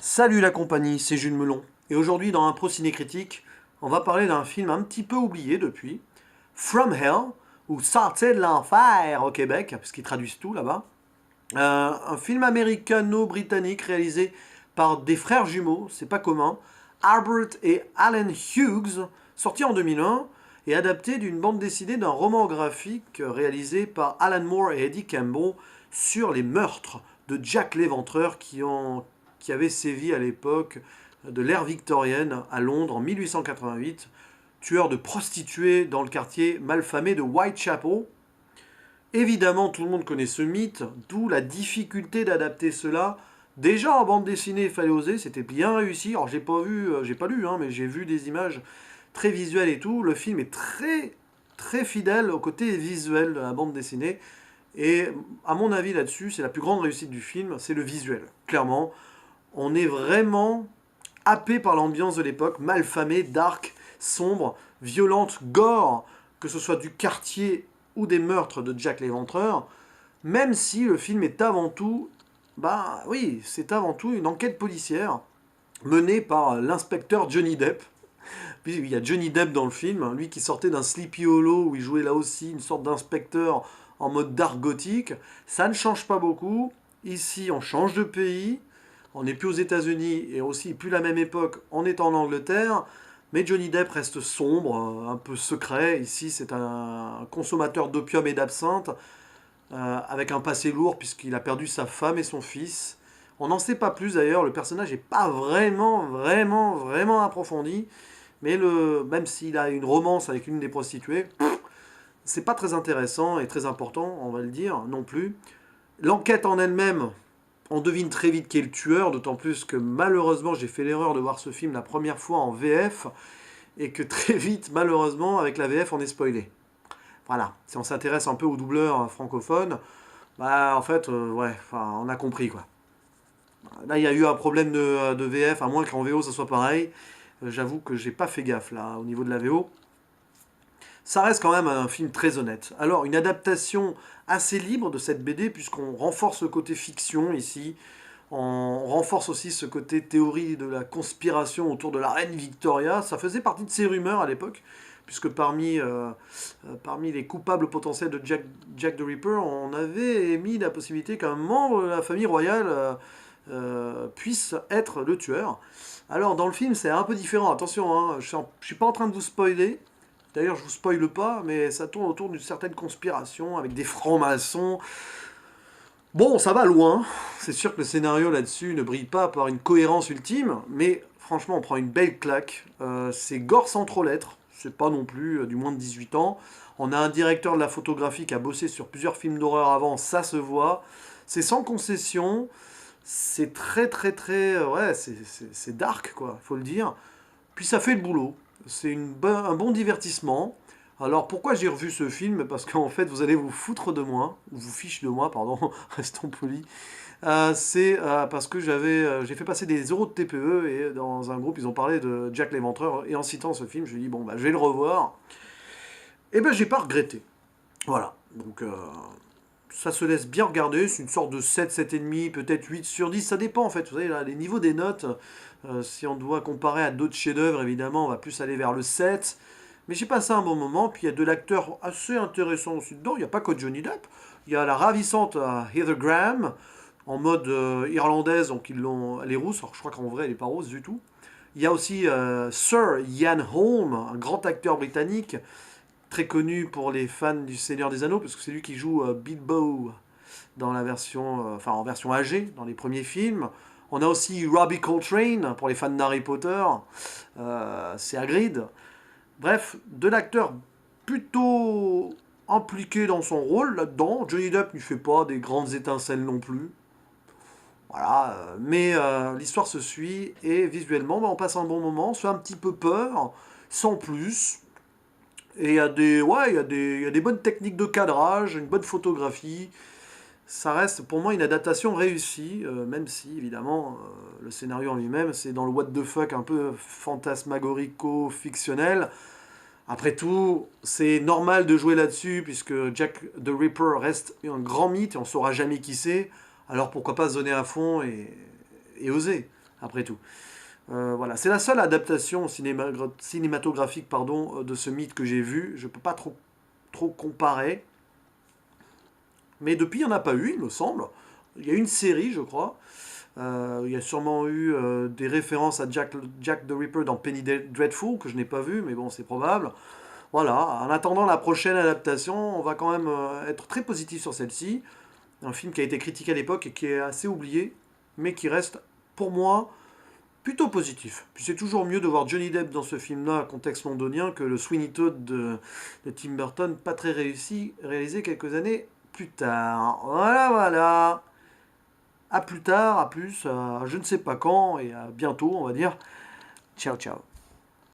Salut la compagnie, c'est Jules Melon. Et aujourd'hui, dans un Pro Ciné Critique, on va parler d'un film un petit peu oublié depuis, From Hell, ou Sortez de l'enfer au Québec, parce qu'ils traduisent tout là-bas. Un film américano-britannique réalisé par des frères jumeaux, c'est pas commun, Albert et Alan Hughes, sorti en 2001 et adapté d'une bande dessinée d'un roman graphique réalisé par Alan Moore et Eddie Campbell sur les meurtres de Jack l'Éventreur qui avait sévi à l'époque de l'ère victorienne à Londres en 1888, tueur de prostituées dans le quartier malfamé de Whitechapel. Évidemment, tout le monde connaît ce mythe, d'où la difficulté d'adapter cela. Déjà en bande dessinée, il fallait oser, c'était bien réussi. Alors j'ai pas lu, hein, mais j'ai vu des images très visuelles et tout. Le film est très fidèle au côté visuel de la bande dessinée. Et à mon avis là-dessus, c'est la plus grande réussite du film, c'est le visuel. Clairement, on est vraiment happé par l'ambiance de l'époque, malfamée, dark, sombre, violente, gore, que ce soit du quartier ou des meurtres de Jack l'Éventreur, même si le film est avant tout, bah oui, c'est avant tout une enquête policière menée par l'inspecteur Johnny Depp. Puis il y a Johnny Depp dans le film, lui qui sortait d'un Sleepy Hollow où il jouait là aussi une sorte d'inspecteur en mode dark gothique. Ça ne change pas beaucoup. Ici, on change de pays. On n'est plus aux États-Unis et aussi plus la même époque, on est en Angleterre. Mais Johnny Depp reste sombre, un peu secret. Ici, c'est un consommateur d'opium et d'absinthe, avec un passé lourd puisqu'il a perdu sa femme et son fils. On n'en sait pas plus d'ailleurs, le personnage n'est pas vraiment approfondi. Mais même s'il a une romance avec une des prostituées, c'est pas très intéressant et très important, on va le dire, non plus. L'enquête en elle-même, on devine très vite qui est le tueur, d'autant plus que malheureusement j'ai fait l'erreur de voir ce film la première fois en VF, et que très vite, malheureusement, avec la VF, on est spoilé. Voilà, si on s'intéresse un peu aux doubleurs francophones, bah en fait, ouais, enfin, on a compris quoi. Là, il y a eu un problème de VF, à moins qu'en VO ça soit pareil. J'avoue que j'ai pas fait gaffe là, au niveau de la VO. Ça reste quand même un film très honnête. Alors, une adaptation assez libre de cette BD, puisqu'on renforce le côté fiction ici, on renforce aussi ce côté théorie de la conspiration autour de la reine Victoria. Ça faisait partie de ces rumeurs à l'époque, puisque parmi les coupables potentiels de Jack the Ripper, on avait émis la possibilité qu'un membre de la famille royale puisse être le tueur. Alors, dans le film, c'est un peu différent. Attention, hein, je ne suis pas en train de vous spoiler. D'ailleurs, je vous spoile pas, mais ça tourne autour d'une certaine conspiration avec des francs-maçons. Bon, ça va loin. C'est sûr que le scénario là-dessus ne brille pas par une cohérence ultime, mais franchement, on prend une belle claque. C'est gore sans trop l'être. C'est pas non plus du moins de 18 ans. On a un directeur de la photographie qui a bossé sur plusieurs films d'horreur avant, ça se voit. C'est sans concession. C'est très, ouais, c'est dark, quoi, faut le dire. Puis ça fait le boulot. C'est un bon divertissement. Alors pourquoi j'ai revu ce film? Parce qu'en fait vous allez vous foutre de moi, ou vous fiche de moi, pardon, restons polis. C'est parce que j'ai fait passer des euros de TPE et dans un groupe ils ont parlé de Jack l'Éventreur et en citant ce film je me dis bon bah je vais le revoir. Et ben j'ai pas regretté. Voilà, donc ça se laisse bien regarder, c'est une sorte de 7, 7,5, peut-être 8 sur 10, ça dépend en fait. Vous savez, là, les niveaux des notes, si on doit comparer à d'autres chefs-d'œuvre, évidemment, on va plus aller vers le 7. Mais j'ai passé un bon moment, puis il y a de l'acteur assez intéressant aussi dedans. Il n'y a pas que Johnny Depp, il y a la ravissante Heather Graham, en mode irlandaise, donc elle est rousse, alors je crois qu'en vrai elle n'est pas rose du tout. Il y a aussi Sir Ian Holm, un grand acteur britannique, très connu pour les fans du Seigneur des Anneaux, parce que c'est lui qui joue Bilbo dans la version, en version âgée, dans les premiers films. On a aussi Robbie Coltrane pour les fans d'Harry Potter. C'est Hagrid. Bref, de l'acteur plutôt impliqué dans son rôle là-dedans. Johnny Depp ne fait pas des grandes étincelles non plus. Voilà, mais l'histoire se suit et visuellement, on passe un bon moment, on se fait un petit peu peur, sans plus. Et il y a des bonnes techniques de cadrage, une bonne photographie. Ça reste pour moi une adaptation réussie, même si évidemment le scénario en lui-même c'est dans le what the fuck un peu fantasmagorico-fictionnel. Après tout, c'est normal de jouer là-dessus puisque Jack the Ripper reste un grand mythe et on saura jamais qui c'est. Alors pourquoi pas se donner à fond et oser. après tout. Voilà, c'est la seule adaptation cinématographique de ce mythe que j'ai vu. Je peux pas trop comparer. Mais depuis, il n'y en a pas eu, il me semble. Il y a une série, je crois. Il y a sûrement eu des références à Jack the Ripper dans Penny Dreadful, que je n'ai pas vu, mais bon, c'est probable. Voilà, en attendant la prochaine adaptation, on va quand même être très positif sur celle-ci. Un film qui a été critiqué à l'époque et qui est assez oublié, mais qui reste, pour moi, plutôt positif. Puis c'est toujours mieux de voir Johnny Depp dans ce film-là, contexte londonien, que le Sweeney Todd de Tim Burton, pas très réussi, réalisé quelques années plus tard. Voilà, voilà. À plus tard, à plus, je ne sais pas quand, et à bientôt, on va dire. Ciao, ciao.